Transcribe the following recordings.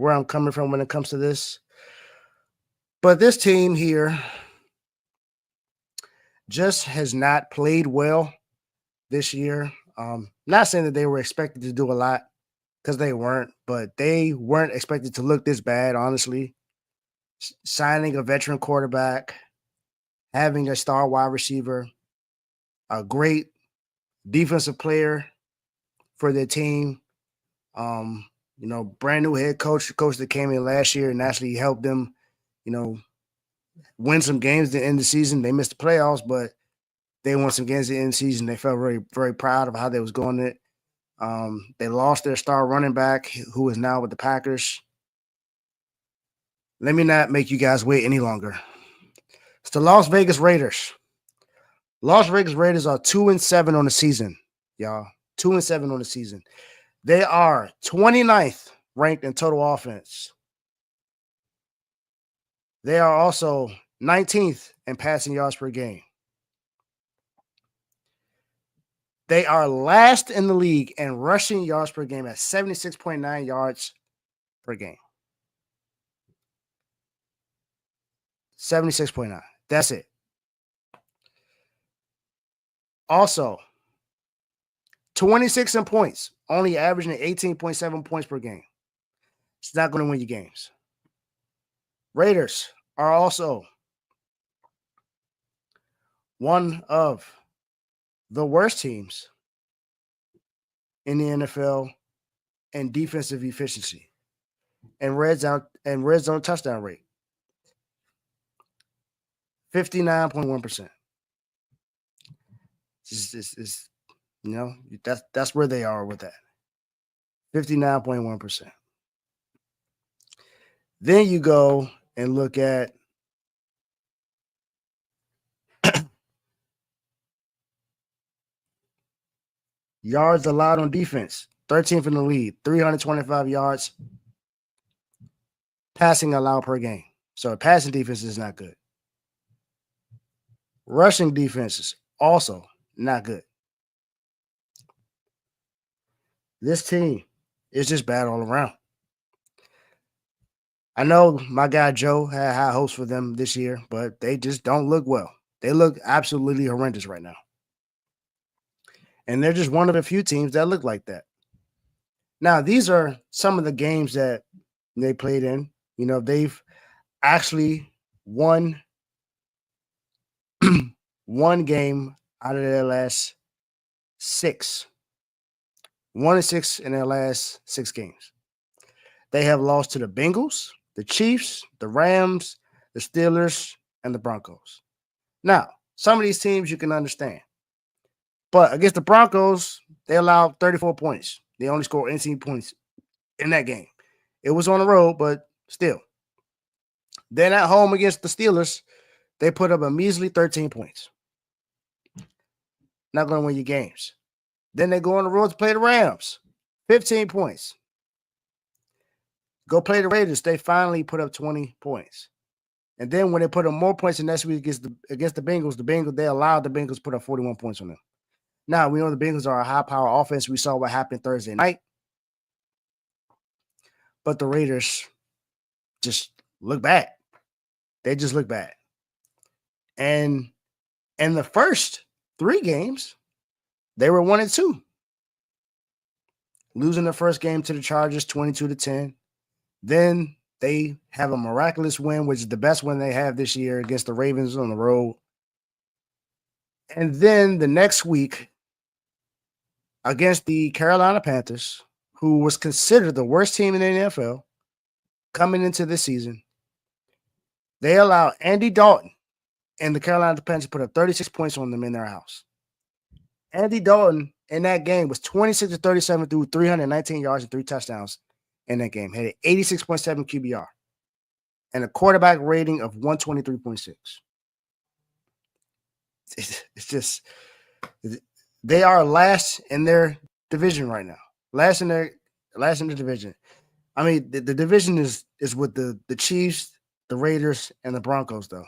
where I'm coming from when it comes to this. But this team here just has not played well this year. Not saying that they were expected to do a lot because they weren't, but they weren't expected to look this bad, honestly. Signing a veteran quarterback, having a star wide receiver, a great defensive player for their team. Brand new head coach, the coach that came in last year and actually helped them, win some games at the end of the season. They missed the playoffs, but they won some games at the end of the season. They felt very, very proud of how they was going it. They lost their star running back, who is now with the Packers. Let me not make you guys wait any longer. It's the Las Vegas Raiders. Las Vegas Raiders are 2-7 on the season, y'all. 2-7 on the season. They are 29th ranked in total offense. They are also 19th in passing yards per game. They are last in the league in rushing yards per game at 76.9 yards per game. 76.9. That's it. Also, 26 in points, only averaging 18.7 points per game. It's not going to win you games. Raiders are also one of the worst teams in the NFL in defensive efficiency and red zone touchdown rate. 59.1%. That's where they are with that. 59.1%. Then you go and look at yards allowed on defense. 13th in the league, 325 yards passing allowed per game. So passing defense is not good. Rushing defense is also not good. This team is just bad all around. I know my guy Joe had high hopes for them this year, but they just don't look well. They look absolutely horrendous right now. And they're just one of a few teams that look like that. Now, these are some of the games that they played in. They've actually won one game out of their last 6. 1-6 in their last 6 games. They have lost to the Bengals, the Chiefs, the Rams, the Steelers, and the Broncos. Now, some of these teams you can understand. But against the Broncos, they allowed 34 points. They only scored 18 points in that game. It was on the road, but still. Then at home against the Steelers, they put up a measly 13 points. Not going to win your games. Then they go on the road to play the Rams. 15 points. Go play the Raiders. They finally put up 20 points. And then when they put up more points the next week against the Bengals, they allowed the Bengals to put up 41 points on them. Now, we know the Bengals are a high-power offense. We saw what happened Thursday night. But the Raiders just look bad. They just look bad. And in the first 3 games, they were 1-2. Losing the first game to the Chargers 22-10. Then they have a miraculous win, which is the best win they have this year against the Ravens on the road. And then the next week against the Carolina Panthers, who was considered the worst team in the NFL coming into this season, they allowed Andy Dalton and the Carolina Panthers to put up 36 points on them in their house. Andy Dalton in that game was 26-37 through 319 yards and 3 touchdowns in that game. Had an 86.7 QBR and a quarterback rating of 123.6. It's just they are last in their division right now. Last in the division. I mean, the division is with the Chiefs, the Raiders, and the Broncos, though.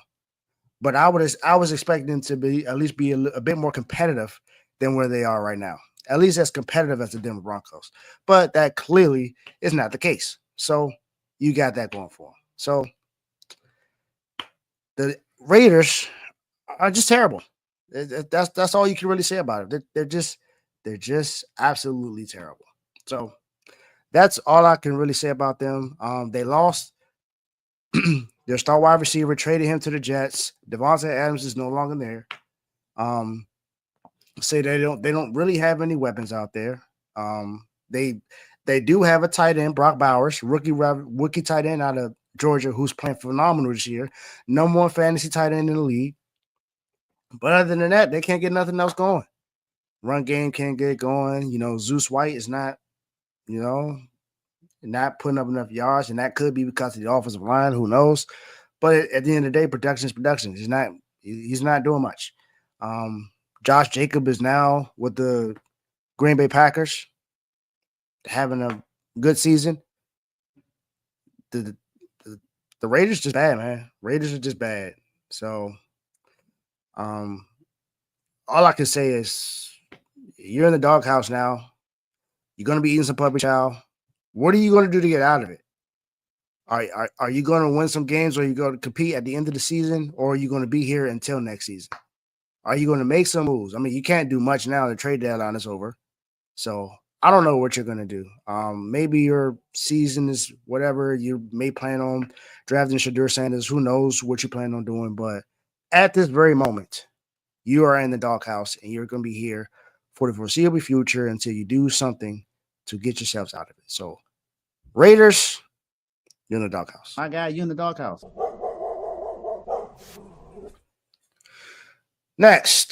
But I was expecting them to be at least be a bit more competitive than where they are right now. At least as competitive as the Denver Broncos. But that clearly is not the case. So you got that going for them. So the Raiders are just terrible. That's all you can really say about it. They're just absolutely terrible. So that's all I can really say about them. They lost their star wide receiver, traded him to the Jets. Devontae Adams is no longer there. Say they don't really have any weapons out there. They do have a tight end, Brock Bowers, rookie tight end out of Georgia, who's playing phenomenal this year. Number one fantasy tight end in the league. But other than that, they can't get nothing else going. Run game can't get going. Zeus White is not, not putting up enough yards, and that could be because of the offensive line. Who knows? But at the end of the day, production is production. He's not doing much. Josh Jacob is now with the Green Bay Packers, having a good season. The Raiders just bad, man. Raiders are just bad. So, all I can say is you're in the doghouse now. You're going to be eating some puppy chow. What are you going to do to get out of it? Are you going to win some games, or are you going to compete at the end of the season, or are you going to be here until next season? Are you going to make some moves? I mean, you can't do much now. The trade deadline is over. So I don't know what you're going to do. Maybe your season is whatever. You may plan on drafting Shadur Sanders. Who knows what you plan on doing? But at this very moment, you are in the doghouse, and you're going to be here for the foreseeable future until you do something to get yourselves out of it. So Raiders, you're in the doghouse. My guy, you in the doghouse. Next.